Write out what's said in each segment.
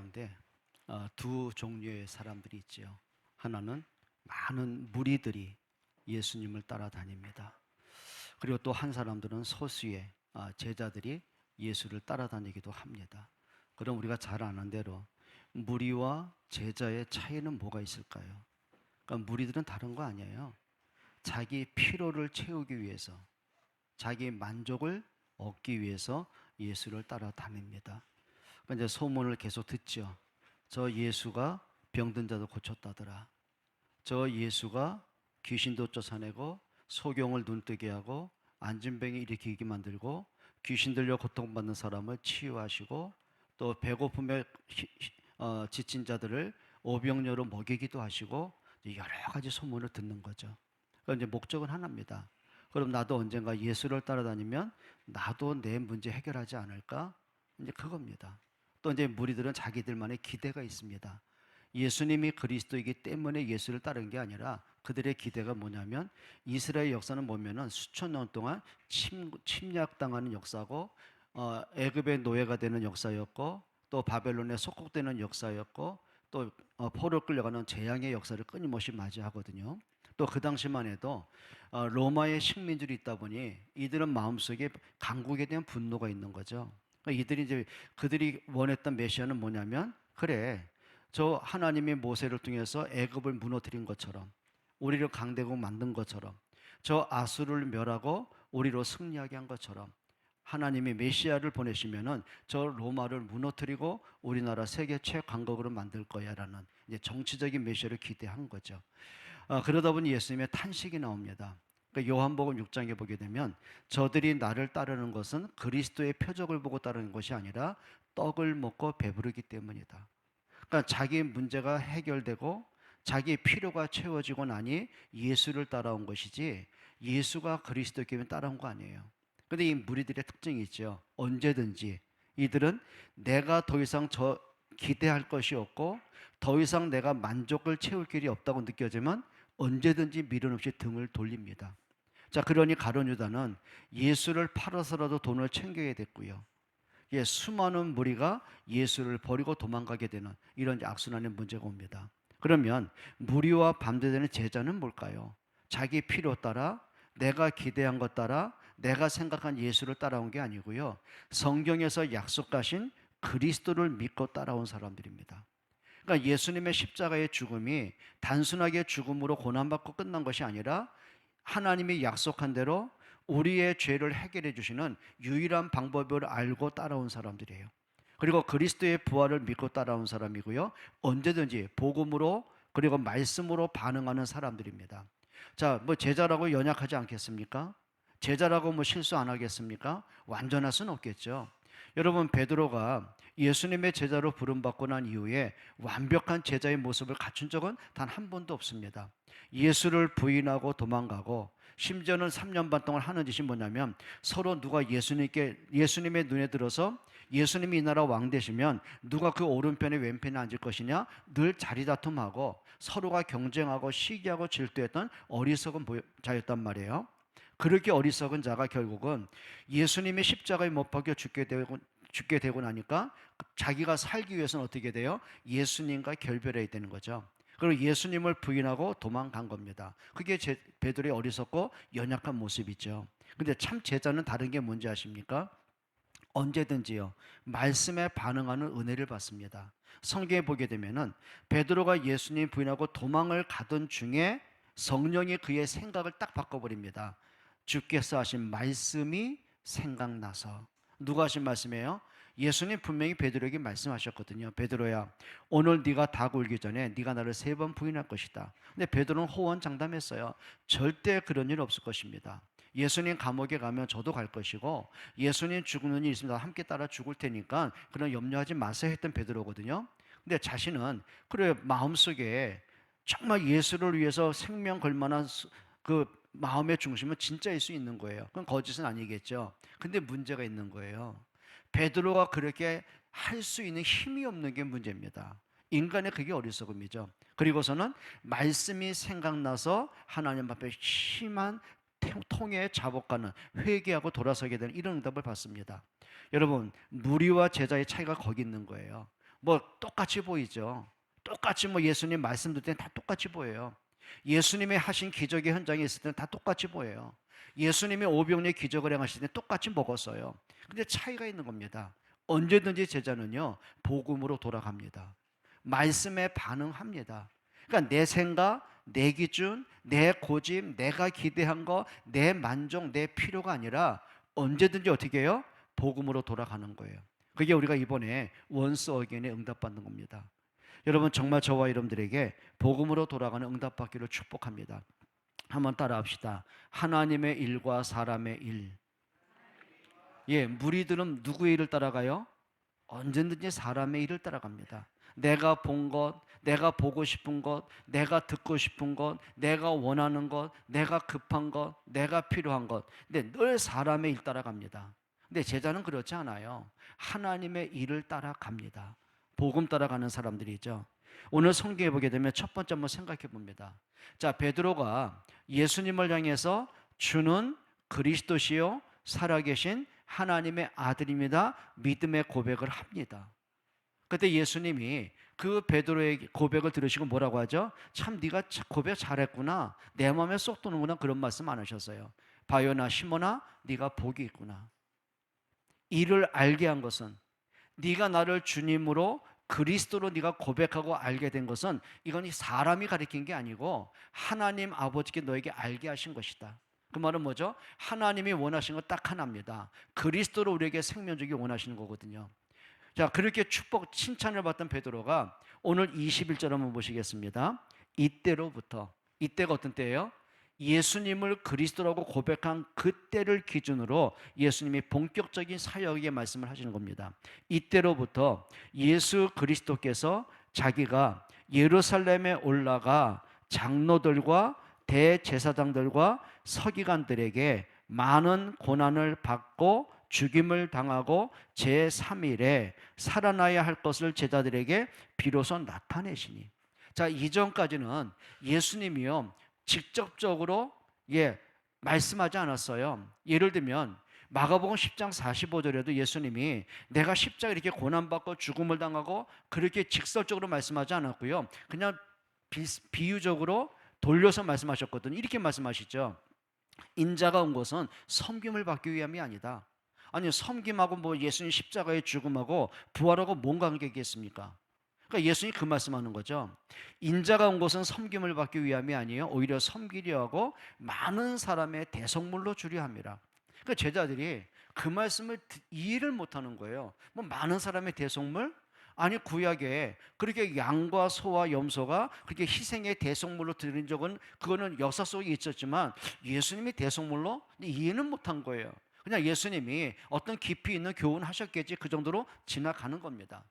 가운데 두 종류의 사람들이 있지요. 하나는 많은 무리들이 예수님을 따라다닙니다. 그리고 또 한 사람들은 소수의 제자들이 예수를 따라다니기도 합니다. 그럼 우리가 잘 아는 대로 무리와 제자의 차이는 뭐가 있을까요? 그러니까 무리들은 다른 거 아니에요. 자기 피로를 채우기 위해서, 자기 만족을 얻기 위해서 예수를 따라다닙니다. 그러니까 이제 소문을 계속 듣죠. 저 예수가 병든 자도 고쳤다더라. 저 예수가 귀신도 쫓아내고 소경을 눈뜨게 하고 안진병이 일으키게 만들고 귀신 들려 고통받는 사람을 치유하시고 또 배고픔에 지친 자들을 오병이어로 먹이기도 하시고 여러 가지 소문을 듣는 거죠. 그러니까 이제 목적은 하나입니다. 그럼 나도 언젠가 예수를 따라다니면 나도 내 문제 해결하지 않을까? 이제 그겁니다. 또 이제 무리들은 자기들만의 기대가 있습니다. 예수님이 그리스도이기 때문에 예수를 따른 게 아니라 그들의 기대가 뭐냐면 이스라엘 역사는 보면은 수천 년 동안 침략당하는 역사고 애굽의 노예가 되는 역사였고 또 바벨론에 속국되는 역사였고 또 포로 끌려가는 재앙의 역사를 끊임없이 맞이하거든요. 또 그 당시만 해도 로마의 식민지로 있다 보니 이들은 마음속에 강국에 대한 분노가 있는 거죠. 그러니까 그들이 원했던 메시아는 뭐냐면 그래 저 하나님의 모세를 통해서 애굽을 무너뜨린 것처럼 우리를 강대국 만든 것처럼 저 아수를 멸하고 우리로 승리하게 한 것처럼 하나님이 메시아를 보내시면은 저 로마를 무너뜨리고 우리나라 세계 최강국으로 만들 거야라는 이제 정치적인 메시아를 기대한 거죠. 그러다 보니 예수님의 탄식이 나옵니다. 그러니까 요한복음 6장에 보게 되면 저들이 나를 따르는 것은 그리스도의 표적을 보고 따르는 것이 아니라 떡을 먹고 배부르기 때문이다. 그러니까 자기 문제가 해결되고 자기 필요가 채워지고 나니 예수를 따라온 것이지 예수가 그리스도께 따라온 거 아니에요. 그런데 이 무리들의 특징이 있죠. 언제든지 이들은 내가 더 이상 기대할 것이 없고 더 이상 내가 만족을 채울 길이 없다고 느껴지면 언제든지 미련 없이 등을 돌립니다. 자, 그러니 가룟 유다는 예수를 팔아서라도 돈을 챙겨야 됐고요. 수많은 무리가 예수를 버리고 도망가게 되는 이런 악순환의 문제가 옵니다. 그러면 무리와 반대되는 제자는 뭘까요? 자기 필요 따라 내가 기대한 것 따라 내가 생각한 예수를 따라온 게 아니고요. 성경에서 약속하신 그리스도를 믿고 따라온 사람들입니다. 그러니까 예수님의 십자가의 죽음이 단순하게 죽음으로 고난받고 끝난 것이 아니라 하나님이 약속한 대로 우리의 죄를 해결해 주시는 유일한 방법을 알고 따라온 사람들이에요. 그리고 그리스도의 부활을 믿고 따라온 사람이고요. 언제든지 복음으로 그리고 말씀으로 반응하는 사람들입니다. 자, 뭐 제자라고 연약하지 않겠습니까? 제자라고 뭐 실수 안 하겠습니까? 완전할 수는 없겠죠. 여러분, 베드로가 예수님의 제자로 부름받고 난 이후에 완벽한 제자의 모습을 갖춘 적은 단 한 번도 없습니다. 예수를 부인하고 도망가고 심지어는 3년 반 동안 하는 짓이 뭐냐면 서로 누가 예수님의 눈에 들어서 예수님이 이 나라 왕 되시면 누가 그 오른편에 왼편에 앉을 것이냐 늘 자리다툼하고 서로가 경쟁하고 시기하고 질투했던 어리석은 자였단 말이에요. 그렇게 어리석은 자가 결국은 예수님의 십자가에 못 박혀 죽게 되고 나니까 자기가 살기 위해서는 어떻게 돼요? 예수님과 결별해야 되는 거죠. 그리고 예수님을 부인하고 도망간 겁니다. 그게 베드로의 어리석고 연약한 모습이죠. 근데 참 제자는 다른 게 뭔지 아십니까? 언제든지요 말씀에 반응하는 은혜를 받습니다. 성경에 보게 되면은 베드로가 예수님 부인하고 도망을 가던 중에 성령이 그의 생각을 딱 바꿔버립니다. 주께서 하신 말씀이 생각나서. 누가 하신 말씀이에요? 예수님 분명히 베드로에게 말씀하셨거든요. 베드로야, 오늘 네가 닭 울기 전에 네가 나를 3번 부인할 것이다. 근데 베드로는 호언장담했어요. 절대 그런 일 없을 것입니다. 예수님 감옥에 가면 저도 갈 것이고 예수님 죽는 일 있으면 함께 따라 죽을 테니까 그런 염려하지 마세요 했던 베드로거든요. 근데 자신은 그래 마음속에 정말 예수를 위해서 생명 걸 만한 그 마음의 중심은 진짜일 수 있는 거예요. 그건 거짓은 아니겠죠. 근데 문제가 있는 거예요. 베드로가 그렇게 할 수 있는 힘이 없는 게 문제입니다. 인간의 그게 어리석음이죠. 그리고서는 말씀이 생각나서 하나님 앞에 심한 통해에 자복하는 회개하고 돌아서게 되는 이런 응답을 받습니다. 여러분, 무리와 제자의 차이가 거기 있는 거예요. 뭐 똑같이 보이죠. 똑같이 뭐 예수님 말씀 듣을 때는 다 똑같이 보여요. 예수님이 하신 기적의 현장에 있을 때는 다 똑같이 보여요. 예수님이 오병이의 기적을 행하실 때 똑같이 먹었어요. 근데 차이가 있는 겁니다. 언제든지 제자는요, 복음으로 돌아갑니다. 말씀에 반응합니다. 그러니까 내 생각, 내 기준, 내 고집, 내가 기대한 거, 내 만족, 내 필요가 아니라 언제든지 어떻게 해요? 복음으로 돌아가는 거예요. 그게 우리가 이번에 원스 어게인에 응답받는 겁니다. 여러분, 정말 저와 여러분들에게 복음으로 돌아가는 응답받기를 축복합니다. 한번 따라합시다. 하나님의 일과 사람의 일. 예, 무리들은 누구의 일을 따라가요? 언제든지 사람의 일을 따라갑니다. 내가 본 것, 내가 보고 싶은 것, 내가 듣고 싶은 것, 내가 원하는 것, 내가 급한 것, 내가 필요한 것. 근데 늘 사람의 일 따라갑니다. 근데 제자는 그렇지 않아요. 하나님의 일을 따라갑니다. 복음 따라가는 사람들이죠. 오늘 성경에 보게 되면 첫 번째 한번 생각해 봅니다. 자, 베드로가 예수님을 향해서 주는 그리스도시요 살아계신 하나님의 아들입니다. 믿음의 고백을 합니다. 그때 예수님이 그 베드로의 고백을 들으시고 뭐라고 하죠? 참 네가 고백 잘했구나. 내 마음에 쏙 드는구나. 그런 말씀 안 하셨어요. 바요나 시몬아 네가 복이 있구나. 이를 알게 한 것은 네가 나를 주님으로 그리스도로 네가 고백하고 알게 된 것은 이건 사람이 가르친 게 아니고 하나님 아버지께 너에게 알게 하신 것이다. 그 말은 뭐죠? 하나님이 원하시는 건 딱 하나입니다. 그리스도로 우리에게 생명 주기 원하시는 거거든요. 자, 그렇게 축복 칭찬을 받던 베드로가 오늘 21절 한번 보시겠습니다. 이때가 어떤 때예요? 예수님을 그리스도라고 고백한 그때를 기준으로 예수님이 본격적인 사역의 말씀을 하시는 겁니다. 이때로부터 예수 그리스도께서 자기가 예루살렘에 올라가 장로들과 대제사장들과 서기관들에게 많은 고난을 받고 죽임을 당하고 제3일에 살아나야 할 것을 제자들에게 비로소 나타내시니. 자, 이전까지는 예수님이요 직접적으로 말씀하지 않았어요. 예를 들면 마가복음 10장 45절에도 예수님이 내가 십자가에 이렇게 고난받고 죽음을 당하고 그렇게 직설적으로 말씀하지 않았고요. 그냥 비유적으로 돌려서 말씀하셨거든요. 이렇게 말씀하시죠. 인자가 온 것은 섬김을 받기 위함이 아니다. 아니, 섬김하고 뭐 예수님 십자가의 죽음하고 부활하고 뭔 관계겠습니까? 그러니까 예수님이 그 말씀하는 거죠. 인자가 온 것은 섬김을 받기 위함이 아니에요. 오히려 섬기려 하고 많은 사람의 대속물로 주려 함이라. 그러니까 제자들이 그 말씀을 이해를 못하는 거예요. 뭐 많은 사람의 대속물? 아니, 구약에 그렇게 양과 소와 염소가 그렇게 희생의 대속물로 드린 적은 그거는 역사 속에 있었지만 예수님이 대속물로 이해는 못한 거예요. 그냥 예수님이 어떤 깊이 있는 교훈 하셨겠지 그 정도로 지나가는 겁니다.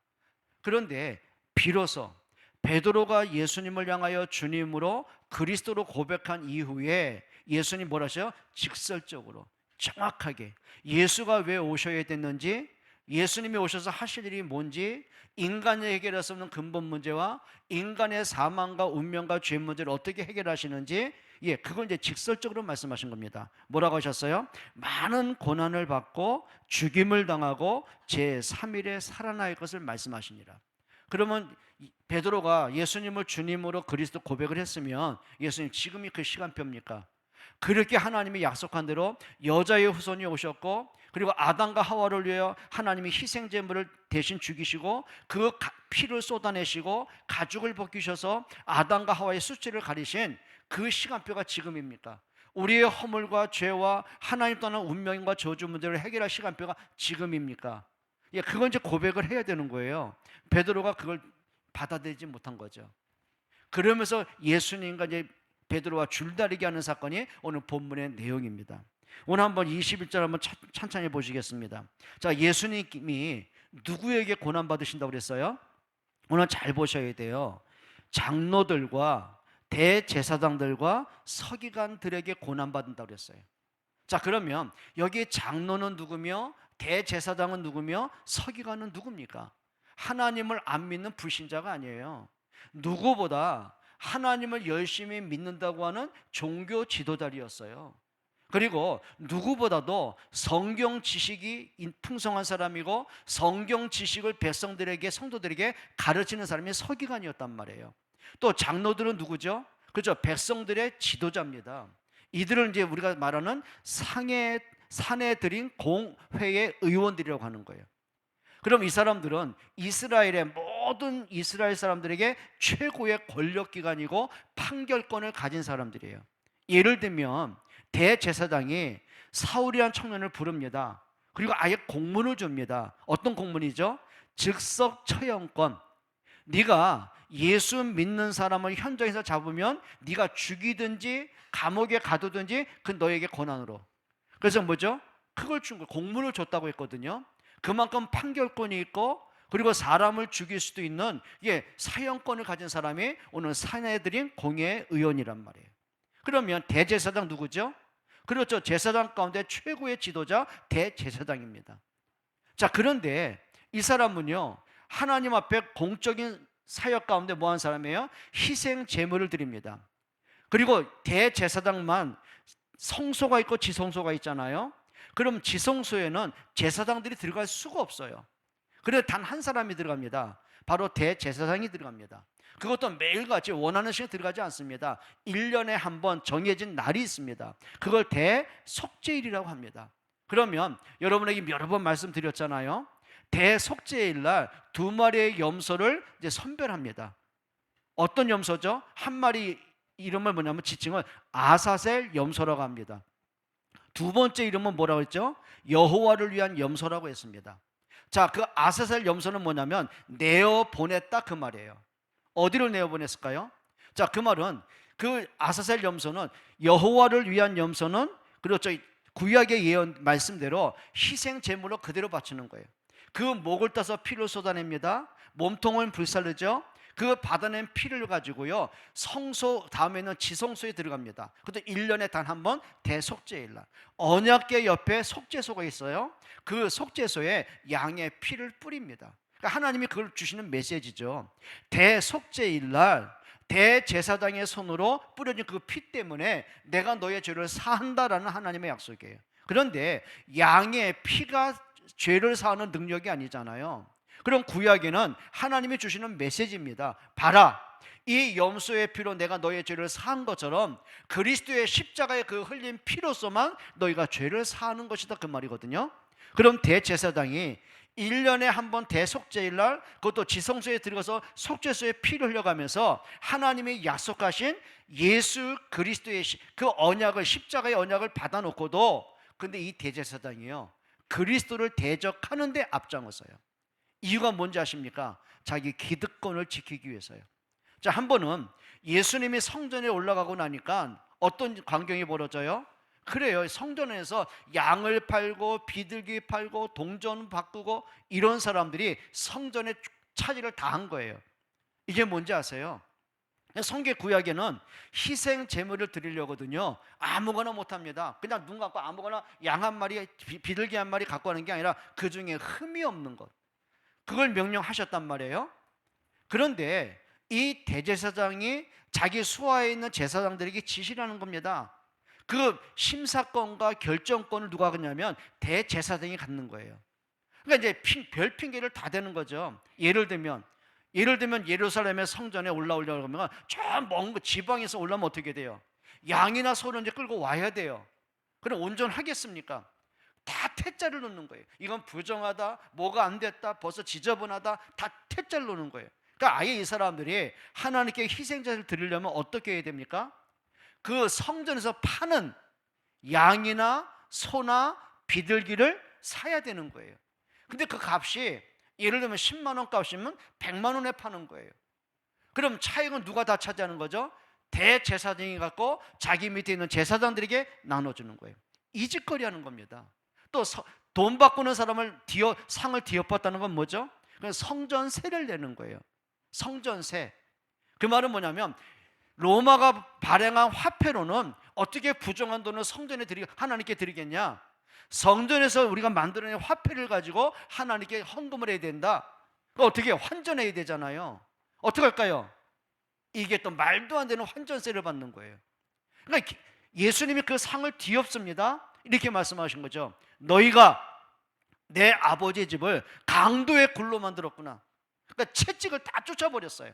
그런데 비로소 베드로가 예수님을 향하여 주님으로 그리스도로 고백한 이후에 예수님 뭐라 하셔요? 직설적으로 정확하게 예수가 왜 오셔야 됐는지, 예수님이 오셔서 하실 일이 뭔지, 인간이 해결할 수 없는 근본 문제와 인간의 사망과 운명과 죄 문제를 어떻게 해결하시는지, 그걸 이제 직설적으로 말씀하신 겁니다. 뭐라고 하셨어요? 많은 고난을 받고 죽임을 당하고 제3일에 살아날 것을 말씀하시니라. 그러면 베드로가 예수님을 주님으로 그리스도 고백을 했으면 예수님 지금이 그 시간표입니까? 그렇게 하나님이 약속한 대로 여자의 후손이 오셨고, 그리고 아담과 하와를 위하여 하나님이 희생제물을 대신 죽이시고 그 피를 쏟아내시고 가죽을 벗기셔서 아담과 하와의 수치를 가리신 그 시간표가 지금입니까? 우리의 허물과 죄와 하나님 떠난 운명과 저주 문제를 해결할 시간표가 지금입니까? 그건 이제 고백을 해야 되는 거예요. 베드로가 그걸 받아들이지 못한 거죠. 그러면서 예수님과 이제 베드로와 줄다리기 하는 사건이 오늘 본문의 내용입니다. 오늘 한번 21절 한번 찬찬히 보시겠습니다. 자, 예수님이 누구에게 고난 받으신다고 그랬어요? 오늘 잘 보셔야 돼요. 장로들과 대제사장들과 서기관들에게 고난 받는다고 그랬어요. 자, 그러면 여기 장로는 누구며 대제사장은 누구며 서기관은 누굽니까? 하나님을 안 믿는 불신자가 아니에요. 누구보다 하나님을 열심히 믿는다고 하는 종교 지도자리였어요. 그리고 누구보다도 성경 지식이 풍성한 사람이고 성경 지식을 백성들에게, 성도들에게 가르치는 사람이 서기관이었단 말이에요. 또 장로들은 누구죠? 그렇죠. 백성들의 지도자입니다. 이들을 이제 우리가 말하는 사내들인 공회의 의원들이라고 하는 거예요. 그럼 이 사람들은 이스라엘의 모든 이스라엘 사람들에게 최고의 권력기관이고 판결권을 가진 사람들이에요. 예를 들면 대제사장이 사울이라는 청년을 부릅니다. 그리고 아예 공문을 줍니다. 어떤 공문이죠? 즉석 처형권. 네가 예수 믿는 사람을 현장에서 잡으면 네가 죽이든지 감옥에 가두든지 그 너에게 권한으로. 그래서 뭐죠? 그걸 준 거예요. 공문을 줬다고 했거든요. 그만큼 판결권이 있고, 그리고 사람을 죽일 수도 있는 사형권을 가진 사람이 오늘 사내들인 공회 의원이란 말이에요. 그러면 대제사장 누구죠? 그렇죠. 제사장 가운데 최고의 지도자 대제사장입니다. 자, 그런데 이 사람은요, 하나님 앞에 공적인 사역 가운데 뭐한 사람이에요? 희생 제물을 드립니다. 그리고 대제사장만 성소가 있고 지성소가 있잖아요. 그럼 지성소에는 제사장들이 들어갈 수가 없어요. 그래서 단 한 사람이 들어갑니다. 바로 대제사장이 들어갑니다. 그것도 매일같이 원하는 시간에 들어가지 않습니다. 1년에 한 번 정해진 날이 있습니다. 그걸 대속죄일이라고 합니다. 그러면 여러분에게 여러 번 말씀드렸잖아요. 대속죄일 날 2마리의 염소를 이제 선별합니다. 어떤 염소죠? 한 마리 이름을 뭐냐면 지칭을 아사셀 염소라고 합니다. 두 번째 이름은 뭐라고 했죠? 여호와를 위한 염소라고 했습니다. 자, 그 아사셀 염소는 뭐냐면 내어 보냈다 그 말이에요. 어디로 내어 보냈을까요? 자, 그 말은 그 아사셀 염소는 여호와를 위한 염소는 그렇죠. 구약의 예언 말씀대로 희생 제물로 그대로 바치는 거예요. 그 목을 따서 피를 쏟아냅니다. 몸통을 불살르죠. 그 받아낸 피를 가지고요, 성소 다음에는 지성소에 들어갑니다. 그것도 1년에 단 한 번 대속죄일 날. 언약궤 옆에 속죄소가 있어요. 그 속죄소에 양의 피를 뿌립니다. 그러니까 하나님이 그걸 주시는 메시지죠. 대속죄일 날 대제사장의 손으로 뿌려진 그 피 때문에 내가 너의 죄를 사한다라는 하나님의 약속이에요. 그런데 양의 피가 죄를 사하는 능력이 아니잖아요. 그럼 구약에는 하나님이 주시는 메시지입니다. 봐라, 이 염소의 피로 내가 너의 죄를 사한 것처럼 그리스도의 십자가의 그 흘린 피로서만 너희가 죄를 사하는 것이다 그 말이거든요. 그럼 대제사장이 1년에 한 번 대속죄일 날 그것도 지성소에 들어가서 속죄소에 피를 흘려가면서 하나님이 약속하신 예수 그리스도의 그 언약을, 십자가의 언약을 받아놓고도, 근데 이 대제사장이요, 그리스도를 대적하는 데 앞장서요. 이유가 뭔지 아십니까? 자기 기득권을 지키기 위해서요. 자, 한 번은 예수님이 성전에 올라가고 나니까 어떤 광경이 벌어져요? 그래요. 성전에서 양을 팔고 비둘기 팔고 동전 바꾸고 이런 사람들이 성전에 차지를 다 한 거예요. 이게 뭔지 아세요? 성경 구약에는 희생 제물을 드리려거든요, 아무거나 못합니다. 그냥 눈 감고 아무거나 양 한 마리, 비둘기 한 마리 갖고 하는 게 아니라 그 중에 흠이 없는 것, 그걸 명령하셨단 말이에요. 그런데 이 대제사장이 자기 수하에 있는 제사장들에게 지시를 하는 겁니다. 그 심사권과 결정권을 누가 갖냐면 대제사장이 갖는 거예요. 그러니까 이제 별 핑계를 다 대는 거죠. 예를 들면 예루살렘의 성전에 올라오려고 하면 저 먼 지방에서 올라오면 어떻게 돼요? 양이나 소를 이제 끌고 와야 돼요. 그럼 온전하겠습니까? 다 태자를 놓는 거예요. 이건 부정하다, 뭐가 안 됐다, 벌써 지저분하다, 다 태자를 놓는 거예요. 그러니까 아예 이 사람들이 하나님께 희생자를 드리려면 어떻게 해야 됩니까? 그 성전에서 파는 양이나 소나 비둘기를 사야 되는 거예요. 근데 그 값이 예를 들면 10만 원 값이면 100만 원에 파는 거예요. 그럼 차익은 누가 다 차지하는 거죠? 대제사장이 갖고 자기 밑에 있는 제사장들에게 나눠주는 거예요. 이 짓거리 하는 겁니다. 또 돈 바꾸는 사람을 상을 뒤엎었다는 건 뭐죠? 성전세를 내는 거예요. 성전세. 그 말은 뭐냐면 로마가 발행한 화폐로는 어떻게 부정한 돈을 성전에 하나님께 드리겠냐? 성전에서 우리가 만들어낸 화폐를 가지고 하나님께 헌금을 해야 된다. 어떻게 환전해야 되잖아요. 어떻게 할까요? 이게 또 말도 안 되는 환전세를 받는 거예요. 그러니까 예수님이 그 상을 뒤엎습니다. 이렇게 말씀하신 거죠. 너희가 내 아버지의 집을 강도의 굴로 만들었구나. 그러니까 채찍을 다 쫓아버렸어요.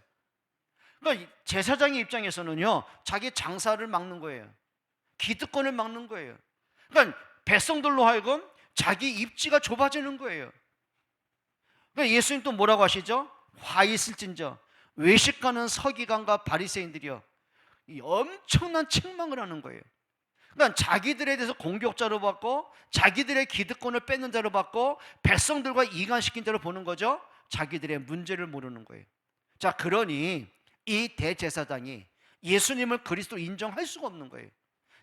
그러니까 제사장의 입장에서는요, 자기 장사를 막는 거예요. 기득권을 막는 거예요. 그러니까 백성들로 하여금 자기 입지가 좁아지는 거예요. 그러니까 예수님 또 뭐라고 하시죠? 화 있을진저 외식하는 서기관과 바리새인들이요, 이 엄청난 책망을 하는 거예요. 그러니까 자기들에 대해서 공격자로 받고 자기들의 기득권을 뺏는 자로 받고 백성들과 이간시킨 자로 보는 거죠. 자기들의 문제를 모르는 거예요. 자, 그러니 이 대제사장이 예수님을 그리스도 인정할 수가 없는 거예요.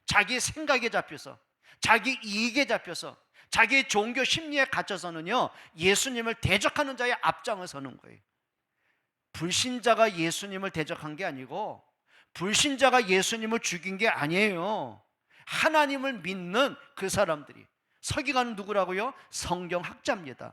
자기 생각에 잡혀서, 자기 이익에 잡혀서, 자기 종교 심리에 갇혀서는요, 예수님을 대적하는 자의 앞장을 서는 거예요. 불신자가 예수님을 대적한 게 아니고 불신자가 예수님을 죽인 게 아니에요. 하나님을 믿는 그 사람들이. 서기관은 누구라고요? 성경학자입니다.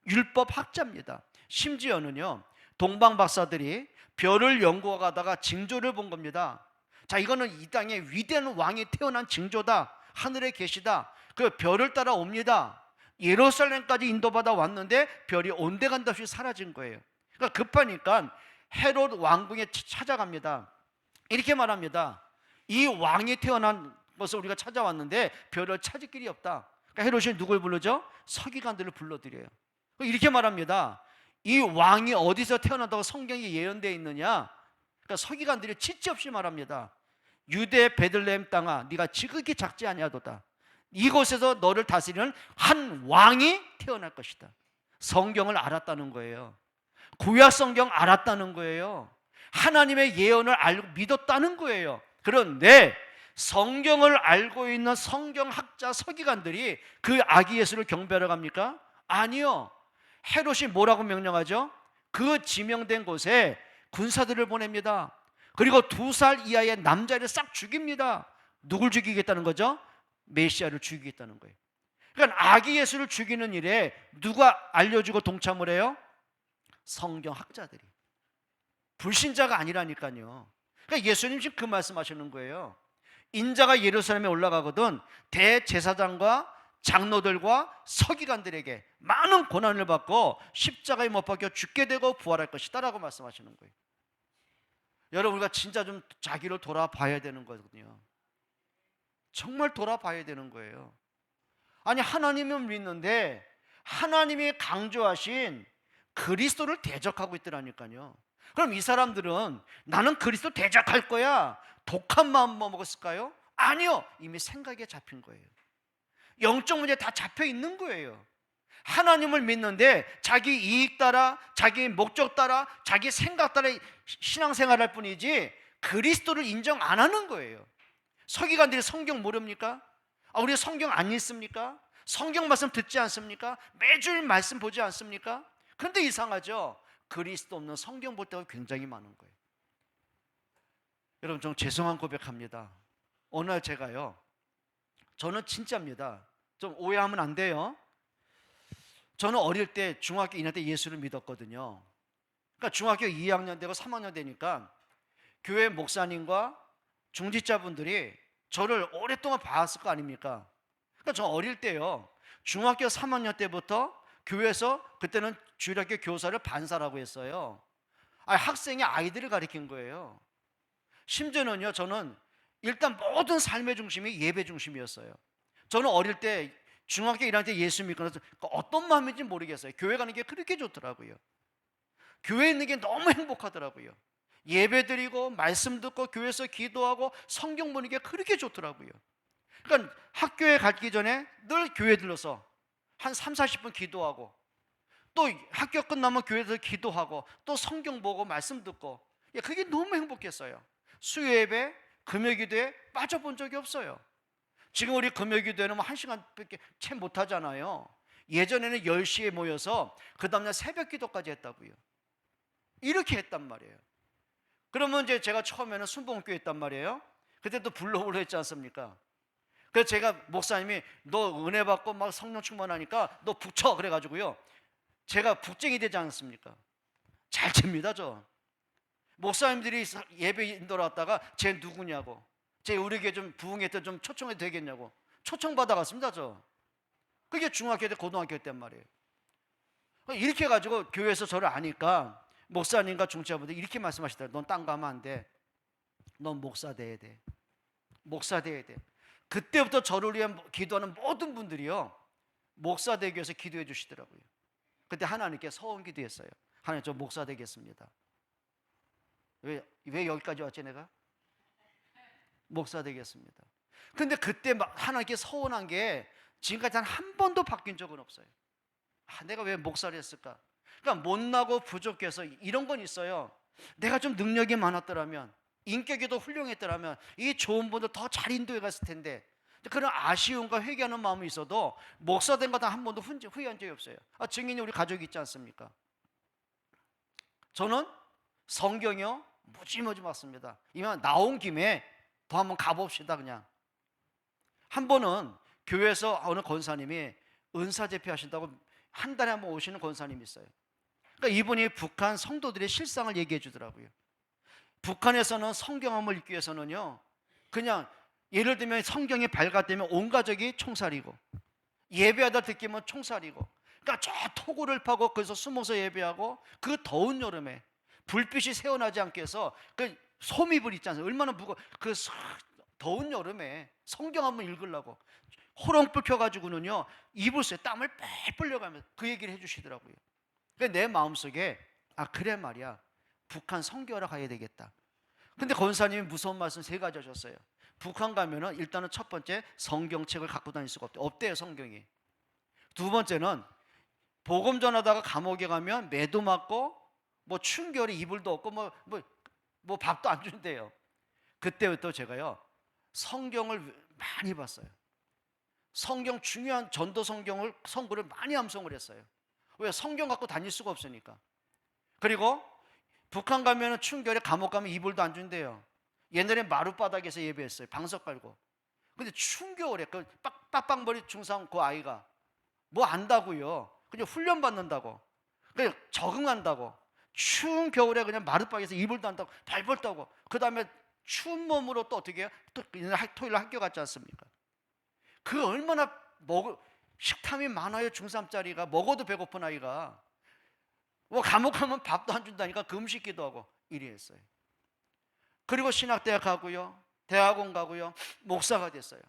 율법학자입니다. 심지어는요, 동방 박사들이 별을 연구하다가 징조를 본 겁니다. 자, 이거는 이 땅에 위대한 왕이 태어난 징조다, 하늘에 계시다. 그 별을 따라 옵니다. 예루살렘까지 인도받아 왔는데 별이 온데간데 없이 사라진 거예요. 그러니까 급하니까 헤롯 왕궁에 찾아갑니다. 이렇게 말합니다. 이 왕이 태어난 것을 우리가 찾아왔는데 별을 찾을 길이 없다. 그러니까 헤롯이 누굴 부르죠? 서기관들을 불러들여요. 이렇게 말합니다. 이 왕이 어디서 태어난다고 성경에 예언되어 있느냐? 그러니까 서기관들이 치치 없이 말합니다. 유대 베들레헴 땅아, 네가 지극히 작지 아니하도다. 이곳에서 너를 다스리는 한 왕이 태어날 것이다. 성경을 알았다는 거예요. 구약 성경 알았다는 거예요. 하나님의 예언을 알고 믿었다는 거예요. 그런데 성경을 알고 있는 성경학자 서기관들이 그 아기 예수를 경배하러 갑니까? 아니요. 헤롯이 뭐라고 명령하죠? 그 지명된 곳에 군사들을 보냅니다. 그리고 2살 이하의 남자를 싹 죽입니다. 누굴 죽이겠다는 거죠? 메시아를 죽이겠다는 거예요. 그러니까 아기 예수를 죽이는 일에 누가 알려주고 동참을 해요? 성경학자들이. 불신자가 아니라니까요. 그러니까 예수님 지금 그 말씀하시는 거예요. 인자가 예루살렘에 올라가거든 대제사장과 장로들과 서기관들에게 많은 고난을 받고 십자가에 못 박혀 죽게 되고 부활할 것이다 라고 말씀하시는 거예요. 여러분, 우리가 진짜 좀 자기를 돌아봐야 되는 거거든요. 정말 돌아봐야 되는 거예요. 아니, 하나님을 믿는데 하나님이 강조하신 그리스도를 대적하고 있더라니까요. 그럼 이 사람들은 나는 그리스도 대적할 거야, 독한 마음 먹었을까요? 아니요. 이미 생각에 잡힌 거예요. 영적 문제에 다 잡혀 있는 거예요. 하나님을 믿는데 자기 이익 따라, 자기 목적 따라, 자기 생각 따라 신앙생활할 뿐이지 그리스도를 인정 안 하는 거예요. 서기관들이 성경 모릅니까? 우리 성경 안 읽습니까? 성경 말씀 듣지 않습니까? 매주일 말씀 보지 않습니까? 그런데 이상하죠? 그리스도 없는 성경 볼 때가 굉장히 많은 거예요. 여러분, 좀 죄송한 고백합니다. 어느 날 제가요, 저는 진짜입니다. 좀 오해하면 안 돼요. 저는 어릴 때 중학교 2학년 때 예수를 믿었거든요. 그러니까 중학교 2학년 되고 3학년 되니까 교회 목사님과 중직자분들이 저를 오랫동안 봐왔을 거 아닙니까? 그러니까 저 어릴 때요, 중학교 3학년 때부터 교회에서, 그때는 주일학교 교사를 반사라고 했어요. 학생이 아이들을 가리킨 거예요. 심지어는요, 저는 일단 모든 삶의 중심이 예배 중심이었어요. 저는 어릴 때 중학교 1학년 때 예수 믿고 나서 어떤 마음인지 모르겠어요. 교회 가는 게 그렇게 좋더라고요. 교회에 있는 게 너무 행복하더라고요. 예배 드리고 말씀 듣고 교회에서 기도하고 성경 보는 게 그렇게 좋더라고요. 그러니까 학교에 가기 전에 늘 교회 들러서 한 3, 40분 기도하고, 또 학교 끝나면 교회에서 기도하고, 또 성경 보고 말씀 듣고, 그게 너무 행복했어요. 수요예배, 금요기도에 빠져본 적이 없어요. 지금 우리 금요기도에는 뭐 1시간밖에 채 못하잖아요. 예전에는 10시에 모여서 그 다음날 새벽 기도까지 했다고요. 이렇게 했단 말이에요. 그러면 이제 제가 처음에는 순복음교회 했단 말이에요. 그때도 불러오려 했지 않습니까? 그래서 제가 목사님이 너 은혜 받고 막 성령 충만하니까 너 북쳐 그래가지고요, 제가 북쟁이 되지 않습니까? 잘 칩니다. 저 목사님들이 예배 인도로 왔다가 쟤 누구냐고, 우리 교회 좀 부흥회 때 좀 초청해도 되겠냐고 초청 받아갔습니다. 저 그게 중학교 때 고등학교 때란 말이에요. 이렇게 해가지고 교회에서 저를 아니까 목사님과 중직자분들이 이렇게 말씀하시더라고요. 넌 딴 거 하면 안 돼. 넌 목사 돼야 돼. 목사 돼야 돼. 그때부터 저를 위해 기도하는 모든 분들이요, 목사 되기 위해서 기도해 주시더라고요. 그때 하나님께 서원 기도했어요. 하나님, 저 목사 되겠습니다. 왜 여기까지 왔지 내가? 목사 되겠습니다. 근데 그때 하나님께 서원한 게 지금까지 한 번도 바뀐 적은 없어요. 내가 왜 목사를 했을까? 그러니까 못나고 부족해서 이런 건 있어요. 내가 좀 능력이 많았더라면, 인격이 더 훌륭했더라면 이 좋은 분들 더 잘 인도해 갔을 텐데, 그런 아쉬움과 회개하는 마음이 있어도 목사 된 거 다 한 번도 후회한 적이 없어요. 증인이 우리 가족이 있지 않습니까? 저는 성경이요 무지무지 맞습니다. 이만 나온 김에 더 한번 가봅시다. 그냥 한 번은 교회에서 어느 권사님이 은사 집회하신다고 한 달에 한 번 오시는 권사님이 있어요. 그러니까 이분이 북한 성도들의 실상을 얘기해 주더라고요. 북한에서는 성경함을 읽기 위해서는요, 그냥 예를 들면 성경이 발갓되면 온 가족이 총살이고, 예배하다 듣기면 총살이고, 그러니까 저 토구를 파고 거기서 숨어서 예배하고, 그 더운 여름에 불빛이 새어나지 않게 해서 그 소미불 있지 않습니까? 얼마나 그 더운 여름에 성경 한번 읽으려고 호롱불 켜가지고는요 이불소에 땀을 빽 흘려가면서 그 얘기를 해주시더라고요. 내 마음속에 그래 말이야, 북한 선교하러 가야 되겠다. 근데 권사님이 무서운 말씀 3가지 하셨어요. 북한 가면은 일단은 첫 번째, 성경책을 갖고 다닐 수가 없대요. 성경이. 두 번째는 복음 전하다가 감옥에 가면 매도 맞고 뭐 추운 겨울에 이불도 없고 뭐 밥도 안 준대요. 그때부터 제가요 성경을 많이 봤어요. 성경 중요한 전도 성경을 선구를 많이 암송을 했어요. 왜? 성경 갖고 다닐 수가 없으니까. 그리고 북한 가면은 추운 겨울에 감옥 가면 이불도 안 준대요. 옛날에 마룻바닥에서 예배했어요. 방석 깔고. 근데 추운 겨울에 그 빡빡머리 중상 그 아이가 뭐 안다고요. 그냥 훈련 받는다고. 그냥 적응한다고. 추운 겨울에 그냥 마룻바닥에서 이불도 안 따고 발벌 떠고, 그 다음에 추운 몸으로 또 어떻게 해요? 또 토요일 학교 갔지 않습니까? 그 얼마나 식탐이 많아요. 중3짜리가 먹어도 배고픈 아이가. 뭐 감옥 가면 밥도 안 준다니까 금식 기도하고 이리 했어요. 그리고 신학대학 가고요, 대학원 가고요, 목사가 됐어요.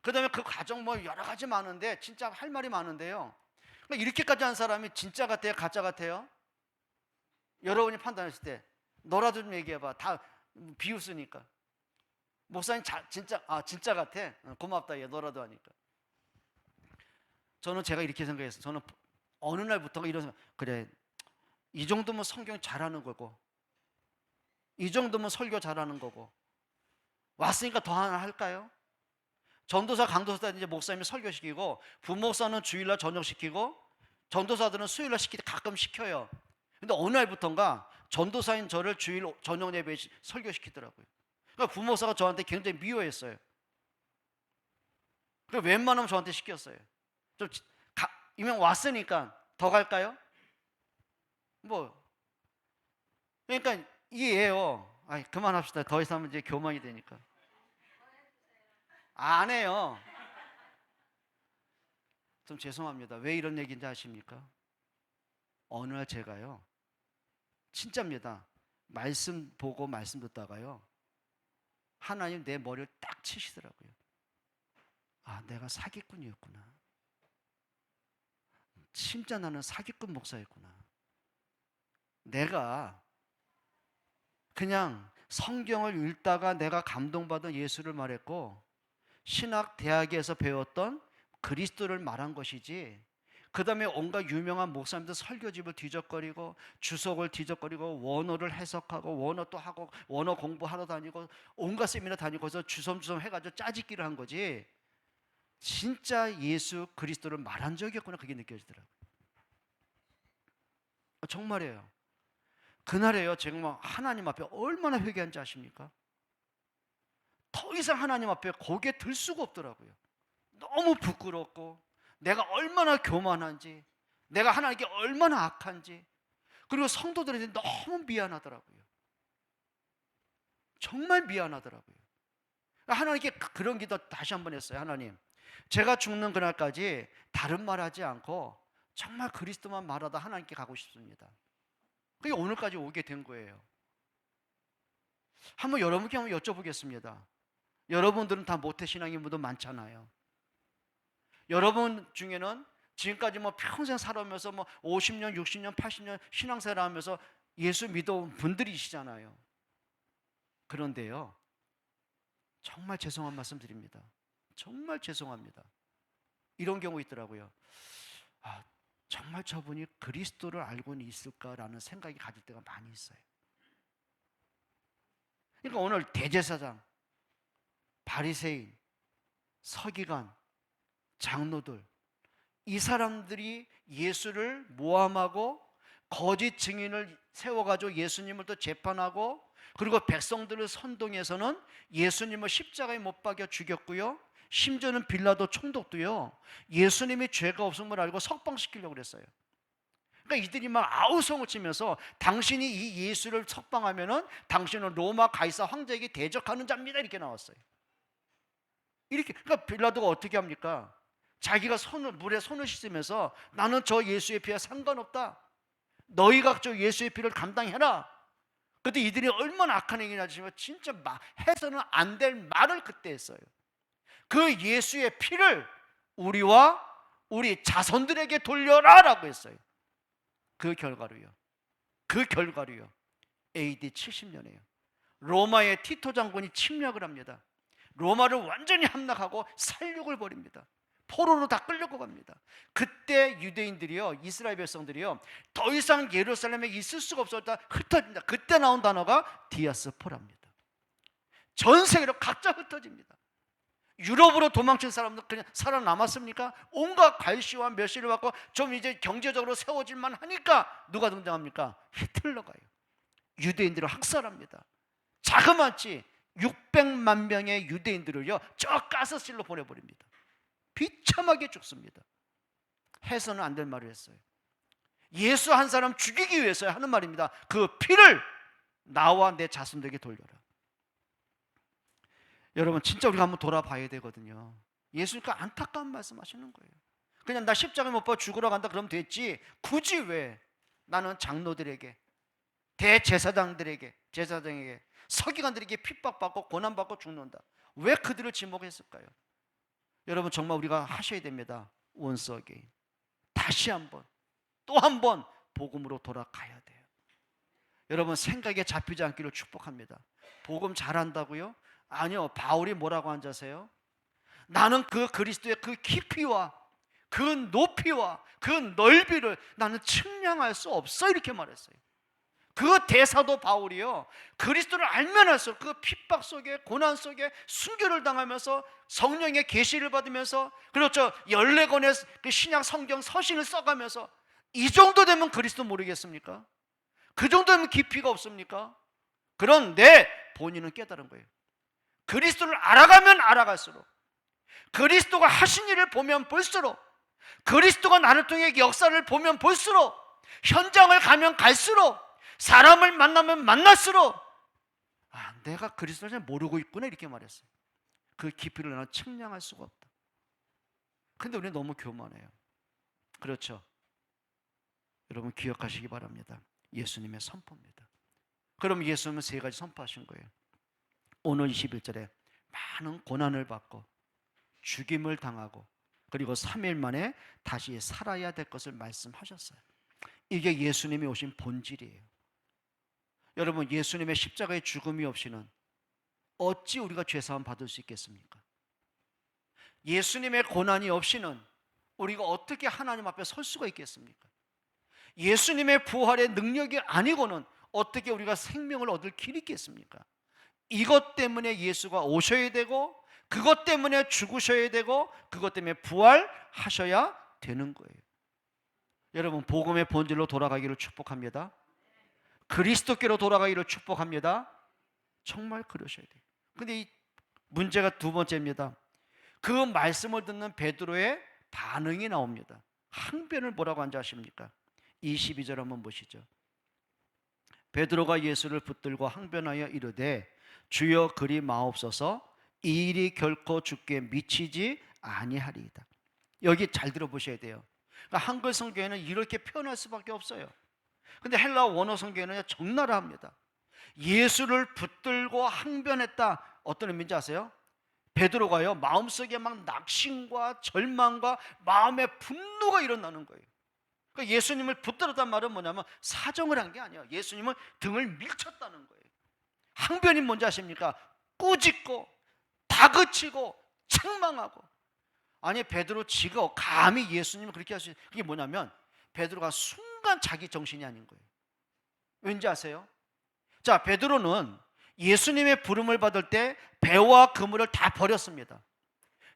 그 다음에 그 과정 뭐 여러 가지 많은데, 진짜 할 말이 많은데요, 이렇게까지 한 사람이 진짜 같아요, 가짜 같아요? 여러분이 판단했을 때 너라도 좀 얘기해봐. 다 비웃으니까. 목사님 진짜 같아? 고맙다 얘, 너라도 하니까. 저는 제가 이렇게 생각했어요. 저는 어느 날부터가 이런 생각, 그래, 이 정도면 성경 잘하는 거고, 이 정도면 설교 잘하는 거고, 왔으니까 더 하나 할까요? 전도사 강도사 이제 목사님이 설교시키고, 부목사는 주일날 저녁 시키고, 전도사들은 수요일날 가끔 시켜요. 근데 어느 날부터인가 전도사인 저를 주일 저녁 예배에 설교시키더라고요. 그러니까 부목사가 저한테 굉장히 미워했어요. 그래서 웬만하면 저한테 시켰어요. 이명 왔으니까 더 갈까요? 그러니까 이해해요. 그만합시다. 더 이상 하면 이제 교만이 되니까. 안 해요. 좀 죄송합니다. 왜 이런 얘기인지 아십니까? 어느 날 제가요, 진짜입니다, 말씀 보고 말씀 듣다가요, 하나님 내 머리를 딱 치시더라고요. 내가 사기꾼이었구나. 진짜 나는 사기꾼 목사였구나. 내가 그냥 성경을 읽다가 내가 감동받은 예수를 말했고, 신학 대학에서 배웠던 그리스도를 말한 것이지, 그 다음에 온갖 유명한 목사님들 설교집을 뒤적거리고 주석을 뒤적거리고 원어를 해석하고 원어 또 하고 원어 공부하러 다니고 온갖 세미나 다니고 해서 주섬주섬 해가지고 짜집기를 한 거지, 진짜 예수 그리스도를 말한 적이 없구나, 그게 느껴지더라고요. 정말이에요. 그날에요, 제가 하나님 앞에 얼마나 회개한지 아십니까? 더 이상 하나님 앞에 고개 들 수가 없더라고요. 너무 부끄럽고, 내가 얼마나 교만한지, 내가 하나님께 얼마나 악한지, 그리고 성도들한테 너무 미안하더라고요. 정말 미안하더라고요. 하나님께 그런 기도 다시 한번 했어요. 하나님, 제가 죽는 그날까지 다른 말 하지 않고 정말 그리스도만 말하다 하나님께 가고 싶습니다. 그게 오늘까지 오게 된 거예요. 한번 여러분께 한번 여쭤보겠습니다. 여러분들은 다 모태신앙인 분도 많잖아요. 여러분 중에는 지금까지 뭐 평생 살아오면서 뭐 50년, 60년, 80년 신앙생활 하면서 예수 믿어온 분들이시잖아요. 그런데요, 정말 죄송한 말씀 드립니다. 정말 죄송합니다. 이런 경우 있더라고요. 정말 저분이 그리스도를 알고는 있을까라는 생각이 가질 때가 많이 있어요. 그러니까 오늘 대제사장, 바리새인, 서기관, 장로들, 이 사람들이 예수를 모함하고 거짓 증인을 세워가지고 예수님을 또 재판하고, 그리고 백성들을 선동해서는 예수님을 십자가에 못 박여 죽였고요, 심지어는 빌라도 총독도요, 예수님이 죄가 없음을 알고 석방시키려고 그랬어요. 그러니까 이들이 막 아우성을 치면서 당신이 이 예수를 석방하면은 당신은 로마 가이사 황제에게 대적하는 자입니다, 이렇게 나왔어요. 이렇게. 그러니까 빌라도가 어떻게 합니까? 자기가 물에 손을 씻으면서 나는 저 예수의 피와 상관없다, 너희가 저 예수의 피를 감당해라. 그때 이들이 얼마나 악한 행위를 하시면 진짜 해서는 안 될 말을 그때 했어요. 그 예수의 피를 우리와 우리 자손들에게 돌려라 라고 했어요. 그 결과로요 AD 70년에요 로마의 티토 장군이 침략을 합니다. 로마를 완전히 함락하고 살육을 벌입니다. 포로로 다 끌려고 갑니다. 그때 유대인들이요, 이스라엘 백성들이요, 더 이상 예루살렘에 있을 수가 없었다, 흩어진다. 그때 나온 단어가 디아스포라입니다. 전 세계로 각자 흩어집니다. 유럽으로 도망친 사람들 그냥 살아남았습니까? 온갖 갈시와 멸시를 받고 좀 이제 경제적으로 세워질만 하니까 누가 등장합니까? 히틀러가요. 유대인들을 학살합니다. 자그마치 600만 명의 유대인들을요, 저 가스실로 보내버립니다. 비참하게 죽습니다. 해서는 안 될 말을 했어요. 예수 한 사람 죽이기 위해서 하는 말입니다. 그 피를 나와 내 자손들에게 돌려라. 여러분, 진짜 우리가 한번 돌아봐야 되거든요. 예수님께서 안타까운 말씀하시는 거예요. 그냥 나 십자가에 못 박혀 죽으러 간다 그러면 됐지, 굳이 왜 나는 장로들에게, 대제사장들에게, 제사장에게, 서기관들에게 핍박받고 고난받고 죽는다, 왜 그들을 지목했을까요? 여러분, 정말 우리가 하셔야 됩니다. once again, 다시 한번, 또 한번 복음으로 돌아가야 돼요. 여러분, 생각에 잡히지 않기를 축복합니다. 복음 잘한다고요? 아니요. 바울이 뭐라고 앉아세요? 나는 그 그리스도의 그 깊이와 그 높이와 그 넓이를 나는 측량할 수 없어, 이렇게 말했어요. 그 대사도 바울이요, 그리스도를 알면 할수록 그 핍박 속에, 고난 속에 순교를 당하면서 성령의 계시를 받으면서, 그렇죠, 14권의 그 신약 성경 서신을 써가면서, 이 정도 되면 그리스도 모르겠습니까? 그 정도 되면 깊이가 없습니까? 그런데 본인은 깨달은 거예요. 그리스도를 알아가면 알아갈수록, 그리스도가 하신 일을 보면 볼수록, 그리스도가 나를 통해 역사를 보면 볼수록, 현장을 가면 갈수록, 사람을 만나면 만날수록, 내가 그리스도를 잘 모르고 있구나, 이렇게 말했어요. 그 깊이를 나는 측량할 수가 없다. 근데 우리는 너무 교만해요. 그렇죠? 여러분, 기억하시기 바랍니다. 예수님의 선포입니다. 그럼 예수님은 세 가지 선포하신 거예요. 오늘 21절에 많은 고난을 받고 죽임을 당하고 그리고 3일 만에 다시 살아야 될 것을 말씀하셨어요. 이게 예수님이 오신 본질이에요. 여러분, 예수님의 십자가의 죽음이 없이는 어찌 우리가 죄사함 받을 수 있겠습니까? 예수님의 고난이 없이는 우리가 어떻게 하나님 앞에 설 수가 있겠습니까? 예수님의 부활의 능력이 아니고는 어떻게 우리가 생명을 얻을 길이 있겠습니까? 이것 때문에 예수가 오셔야 되고, 그것 때문에 죽으셔야 되고, 그것 때문에 부활하셔야 되는 거예요. 여러분, 복음의 본질로 돌아가기를 축복합니다. 그리스도께로 돌아가기를 축복합니다. 정말 그러셔야 돼요. 근데 이 문제가 두 번째입니다. 그 말씀을 듣는 베드로의 반응이 나옵니다. 항변을 뭐라고 한지 아십니까? 22절 한번 보시죠. 베드로가 예수를 붙들고 항변하여 이르되 주여 그리 마옵소서, 이 일이 결코 주께 미치지 아니하리이다. 여기 잘 들어보셔야 돼요. 그러니까 한글 성경에는 이렇게 표현할 수밖에 없어요. 근데 헬라 원어 성경에는 적나라합니다. 예수를 붙들고 항변했다. 어떤 의미인지 아세요? 베드로가요, 마음속에 막 낙심과 절망과 마음의 분노가 일어나는 거예요. 그러니까 예수님을 붙들었단 말은 뭐냐면 사정을 한 게 아니에요. 예수님은 등을 밀쳤다는 거예요. 항변이 뭔지 아십니까? 꾸짖고 다그치고 책망하고. 아니, 베드로 지가 감히 예수님을 그렇게 할 수 있어요. 그게 뭐냐면 베드로가 순간 자기 정신이 아닌 거예요. 왠지 아세요? 자, 베드로는 예수님의 부름을 받을 때 배와 그물을 다 버렸습니다.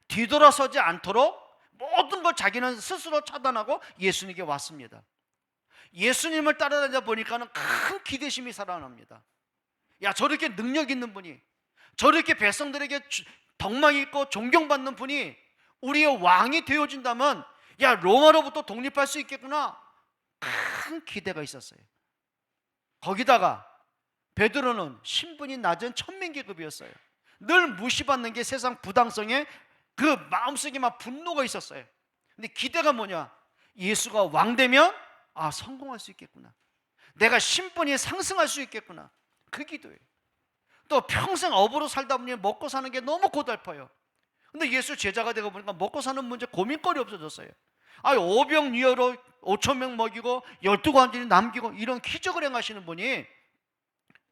뒤돌아서지 않도록 모든 걸 자기는 스스로 차단하고 예수님께 왔습니다. 예수님을 따라다니다 보니까는 큰 기대심이 살아납니다. 야, 저렇게 능력 있는 분이, 저렇게 백성들에게 덕망이 있고 존경받는 분이 우리의 왕이 되어준다면, 야, 로마로부터 독립할 수 있겠구나. 큰 기대가 있었어요. 거기다가 베드로는 신분이 낮은 천민계급이었어요. 늘 무시받는 게 세상 부당성에 그 마음속에 막 분노가 있었어요. 근데 기대가 뭐냐? 예수가 왕 되면 성공할 수 있겠구나. 내가 신분이 상승할 수 있겠구나. 그 기도예요. 또 평생 어부로 살다 보니 먹고 사는 게 너무 고달퍼요. 근데 예수 제자가 되고 보니까 먹고 사는 문제 고민거리 없어졌어요. 오병이어로 5천 명 먹이고 12관절이 남기고 이런 기적을 행하시는 분이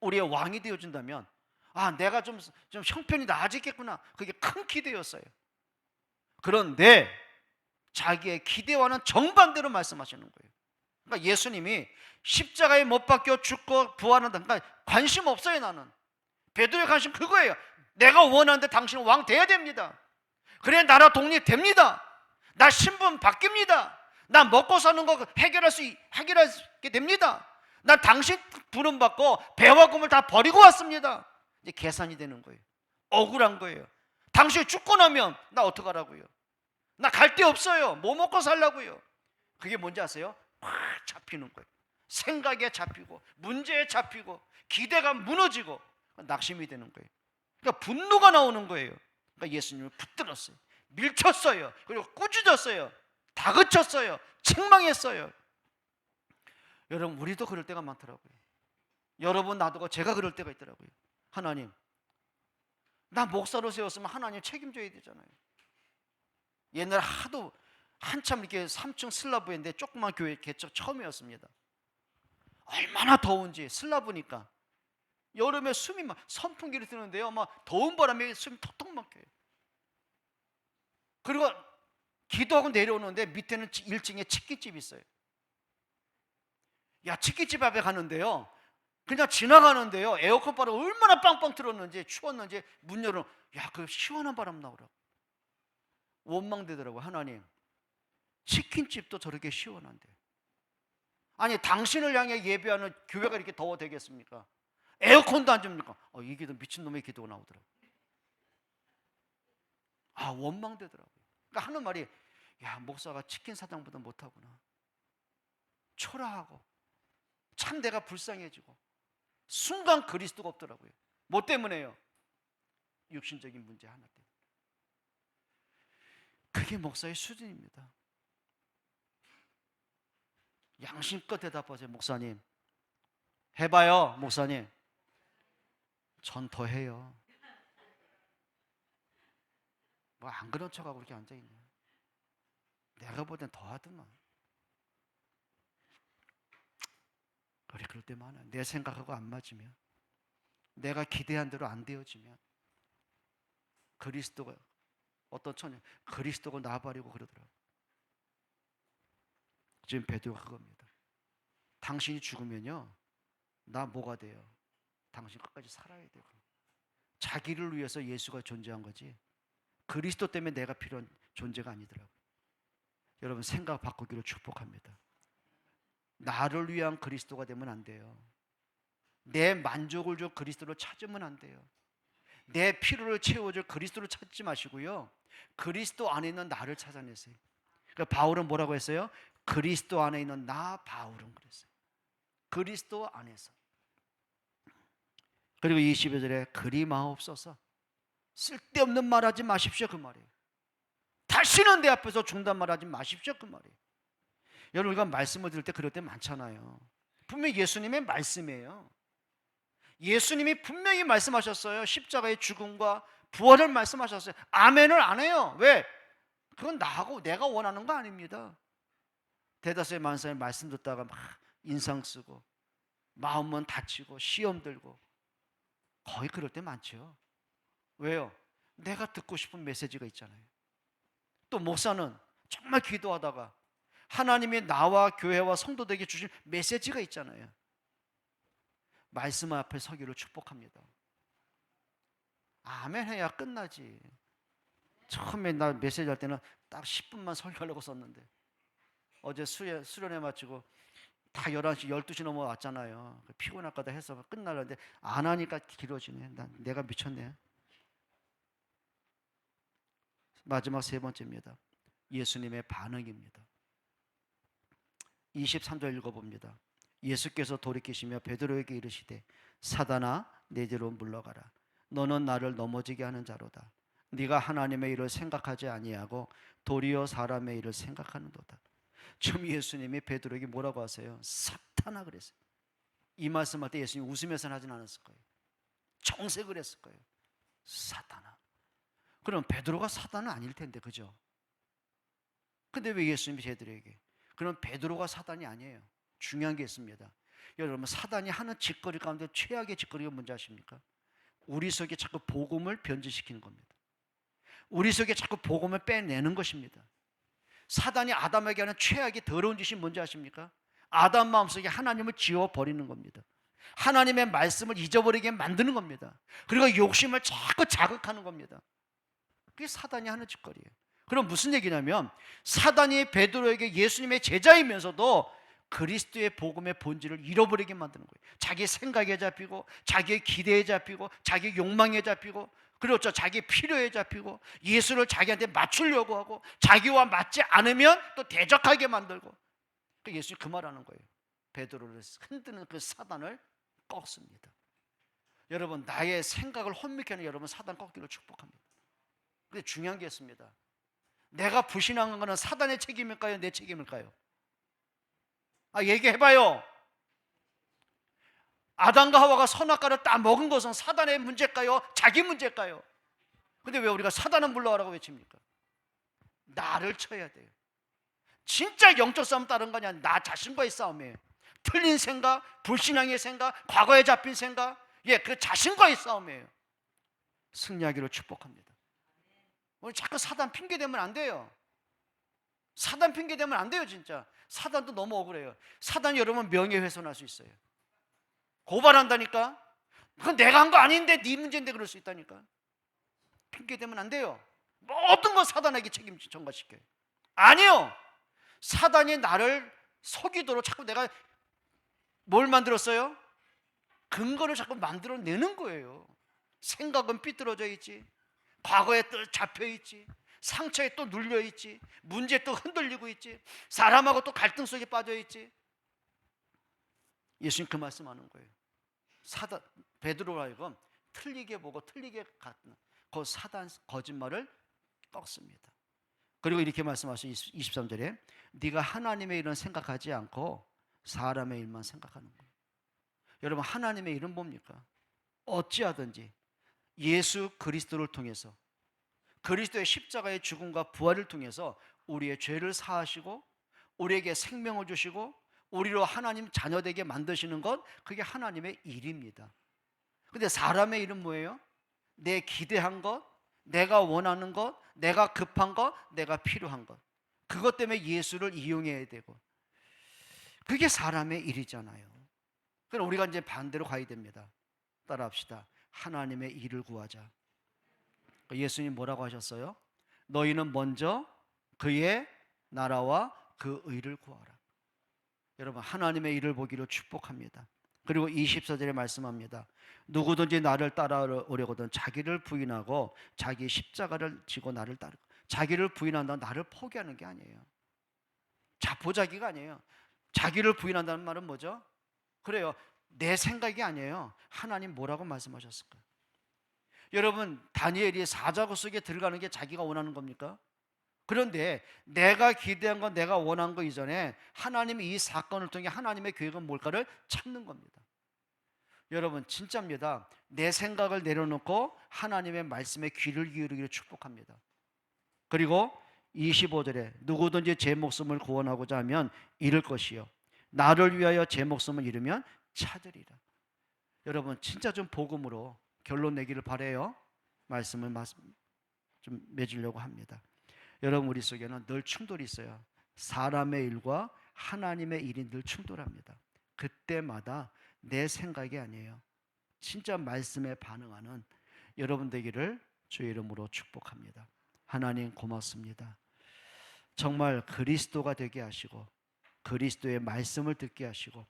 우리의 왕이 되어준다면 내가 좀 형편이 나아지겠구나. 그게 큰 기대였어요. 그런데 자기의 기대와는 정반대로 말씀하시는 거예요. 그러니까 예수님이 십자가에 못 박혀 죽고 부활한다. 그러니까 관심 없어요. 나는 베드로의 관심 그거예요. 내가 원하는데 당신은 왕 돼야 됩니다. 그래야 나라 독립됩니다. 나 신분 바뀝니다. 나 먹고 사는 거 해결하게 됩니다. 난 당신 부름 받고 배와 금을 다 버리고 왔습니다. 이제 계산이 되는 거예요. 억울한 거예요. 당신이 죽고 나면 나 어떡하라고요? 나 갈 데 없어요. 뭐 먹고 살라고요? 그게 뭔지 아세요? 확 잡히는 거예요. 생각에 잡히고 문제에 잡히고 기대가 무너지고 낙심이 되는 거예요. 그러니까 분노가 나오는 거예요. 그러니까 예수님을 붙들었어요. 밀쳤어요. 그리고 꾸짖었어요. 다그쳤어요. 책망했어요. 여러분, 우리도 그럴 때가 많더라고요. 여러분, 나도 제가 그럴 때가 있더라고요. 하나님, 나 목사로 세웠으면 하나님 책임져야 되잖아요. 옛날에 한참 이렇게 3층 슬라브인데 조그만 교회 개척 처음이었습니다. 얼마나 더운지 슬라브니까 여름에 숨이 막 선풍기를 트는데요, 막 더운 바람에 숨이 턱턱 막혀요. 그리고 기도하고 내려오는데 밑에는 1층에 치킨집이 있어요. 야, 치킨집 앞에 가는데요, 그냥 지나가는데요, 에어컨 바람 얼마나 빵빵 틀었는지 추웠는지 문 열어, 그 시원한 바람 나오라고. 원망되더라고요. 하나님, 치킨집도 저렇게 시원한데 아니 당신을 향해 예배하는 교회가 이렇게 더워 되겠습니까? 에어컨도 안 줍니까? 이게 미친놈의 기도가 나오더라고요. 원망되더라고요. 그러니까 하는 말이, 야, 목사가 치킨 사장보다 못하구나. 초라하고 참 내가 불쌍해지고 순간 그리스도가 없더라고요. 뭐 때문에요? 육신적인 문제 하나 때문에. 그게 목사의 수준입니다. 양심껏 대답하세요. 목사님, 해봐요. 목사님, 전 더 해요. 뭐 안 그런 척하고 그렇게 앉아있냐. 내가 볼 땐 더 하더만. 그래, 그럴 때 많아요. 내 생각하고 안 맞으면, 내가 기대한 대로 안 되어지면 그리스도가, 어떤 처녀 그리스도가 나버리고 그러더라고요. 지금 베드로가 그겁니다. 당신이 죽으면요, 나 뭐가 돼요? 당신 끝까지 살아야 돼요. 자기를 위해서 예수가 존재한 거지 그리스도 때문에 내가 필요한 존재가 아니더라고요. 여러분, 생각 바꾸기로 축복합니다. 나를 위한 그리스도가 되면 안 돼요. 내 만족을 줄 그리스도를 찾으면 안 돼요. 내 필요를 채워줄 그리스도를 찾지 마시고요, 그리스도 안에 있는 나를 찾아내세요. 그러니까 바울은 뭐라고 했어요? 그리스도 안에 있는 나 바울은 그랬어요. 그리스도 안에서. 그리고 22절에 그리 마옵소서. 쓸데없는 말하지 마십시오, 그 말이에요. 다시는 내 앞에서 중단 말하지 마십시오, 그 말이에요. 여러분, 우리가 말씀을 들을 때 그럴 때 많잖아요. 분명히 예수님의 말씀이에요. 예수님이 분명히 말씀하셨어요. 십자가의 죽음과 부활을 말씀하셨어요. 아멘을 안 해요. 왜? 그건 나하고 내가 원하는 거 아닙니다. 대다수의 만사에 말씀 듣다가 막 인상 쓰고 마음은 다치고 시험 들고 거의 그럴 때 많죠. 왜요? 내가 듣고 싶은 메시지가 있잖아요. 또 목사는 정말 기도하다가 하나님이 나와 교회와 성도들에게 주신 메시지가 있잖아요. 말씀 앞에 서기를 축복합니다. 아멘 해야 끝나지. 처음에 나 메시지 할 때는 딱 10분만 설교하려고 썼는데 어제 수련회 마치고 다 11시, 12시 넘어왔잖아요. 피곤할까다 해서 끝나려는데 안 하니까 길어지네. 내가 미쳤네. 마지막 세 번째입니다. 예수님의 반응입니다. 23절 읽어봅니다. 예수께서 돌이키시며 베드로에게 이르시되 사단아 내게로 물러가라. 너는 나를 넘어지게 하는 자로다. 네가 하나님의 일을 생각하지 아니하고 도리어 사람의 일을 생각하는도다. 지금 예수님이 베드로에게 뭐라고 하세요? 사탄아 그랬어요. 이 말씀할 때 예수님이 웃으면서 하진 않았을 거예요. 정색을 했을 거예요. 사탄아. 그럼 베드로가 사탄은 아닐 텐데, 그죠? 근데 왜 예수님이 베드로에게? 그럼 베드로가 사탄이 아니에요. 중요한 게 있습니다. 여러분, 사단이 하는 짓거리 가운데 최악의 짓거리가 뭔지 아십니까? 우리 속에 자꾸 복음을 변질시키는 겁니다. 우리 속에 자꾸 복음을 빼내는 것입니다. 사단이 아담에게 하는 최악의 더러운 짓이 뭔지 아십니까? 아담 마음속에 하나님을 지워버리는 겁니다. 하나님의 말씀을 잊어버리게 만드는 겁니다. 그리고 욕심을 자꾸 자극하는 겁니다. 그게 사단이 하는 짓거리예요. 그럼 무슨 얘기냐면 사단이 베드로에게 예수님의 제자이면서도 그리스도의 복음의 본질을 잃어버리게 만드는 거예요. 자기 생각에 잡히고 자기의 기대에 잡히고 자기 욕망에 잡히고 그렇죠. 자기 필요에 잡히고 예수를 자기한테 맞추려고 하고 자기와 맞지 않으면 또 대적하게 만들고. 예수님이 그 말하는 거예요. 베드로를 흔드는 그 사단을 꺾습니다. 여러분, 나의 생각을 혼미케 하는 여러분 사단 꺾기를 축복합니다. 근데 중요한 게 있습니다. 내가 불신앙한 거는 사단의 책임일까요? 내 책임일까요? 얘기해봐요. 아담과 하와가 선악과를 딱 먹은 것은 사단의 문제일까요? 자기 문제일까요? 근데 왜 우리가 사단은 물러가라고 외칩니까? 나를 쳐야 돼요. 진짜 영적 싸움 다른 거 아니야. 나 자신과의 싸움이에요. 틀린 생각, 불신앙의 생각, 과거에 잡힌 생각, 그 자신과의 싸움이에요. 승리하기를 축복합니다. 오늘 자꾸 사단 핑계 대면 안 돼요. 사단 핑계 대면 안 돼요. 진짜 사단도 너무 억울해요. 사단이 여러분 명예훼손할 수 있어요. 고발한다니까. 그건 내가 한 거 아닌데 네 문제인데 그럴 수 있다니까. 핑계 대면 안 돼요. 모든 거 사단에게 책임 전가시켜요. 아니요. 사단이 나를 속이도록 자꾸 내가 뭘 만들었어요? 근거를 자꾸 만들어내는 거예요. 생각은 삐뚤어져 있지, 과거에 또 잡혀 있지, 상처에 또 눌려 있지, 문제에 또 흔들리고 있지, 사람하고 또 갈등 속에 빠져 있지. 예수님 그 말씀하는 거예요. 사단 베드로라 하여금 틀리게 보고 틀리게 갖는 그 사단 거짓말을 꺾습니다. 그리고 이렇게 말씀하신 23절에 네가 하나님의 일은 생각하지 않고 사람의 일만 생각하는 거예요. 여러분, 하나님의 일은 뭡니까? 어찌하든지 예수 그리스도를 통해서 그리스도의 십자가의 죽음과 부활을 통해서 우리의 죄를 사하시고 우리에게 생명을 주시고 우리로 하나님 자녀되게 만드시는 것, 그게 하나님의 일입니다. 근데 사람의 일은 뭐예요? 내 기대한 것, 내가 원하는 것, 내가 급한 것, 내가 필요한 것, 그것 때문에 예수를 이용해야 되고, 그게 사람의 일이잖아요. 그럼 우리가 이제 반대로 가야 됩니다. 따라합시다. 하나님의 일을 구하자. 예수님 뭐라고 하셨어요? 너희는 먼저 그의 나라와 그 의를 구하라. 여러분, 하나님의 일을 보기를 축복합니다. 그리고 24절에 말씀합니다. 누구든지 나를 따라오려거든 자기를 부인하고 자기 십자가를 지고 나를 따르고. 자기를 부인한다는 나를 포기하는 게 아니에요. 자포자기가 아니에요. 자기를 부인한다는 말은 뭐죠? 그래요, 내 생각이 아니에요. 하나님 뭐라고 말씀하셨을까요? 여러분, 다니엘이 사자굴 속에 들어가는 게 자기가 원하는 겁니까? 그런데 내가 기대한 건, 내가 원한 거 이전에 하나님이 이 사건을 통해 하나님의 계획은 뭘까를 찾는 겁니다. 여러분, 진짜입니다. 내 생각을 내려놓고 하나님의 말씀에 귀를 기울이기를 축복합니다. 그리고 25절에 누구든지 제 목숨을 구원하고자 하면 잃을 것이요 나를 위하여 제 목숨을 잃으면 찾으리라. 여러분, 진짜 좀 복음으로 결론 내기를 바라요. 말씀을 좀 맺으려고 합니다. 여러분, 우리 속에는 늘 충돌이 있어요. 사람의 일과 하나님의 일이 늘 충돌합니다. 그때마다 내 생각이 아니에요. 진짜 말씀에 반응하는 여러분 되기를 주의 이름으로 축복합니다. 하나님 고맙습니다. 정말 그리스도가 되게 하시고 그리스도의 말씀을 듣게 하시고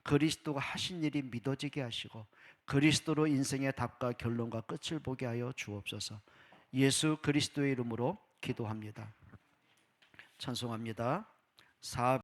그리스도가 하신 일이 믿어지게 하시고 그리스도로 인생의 답과 결론과 끝을 보게 하여 주옵소서. 예수 그리스도의 이름으로 기도합니다. 찬송합니다.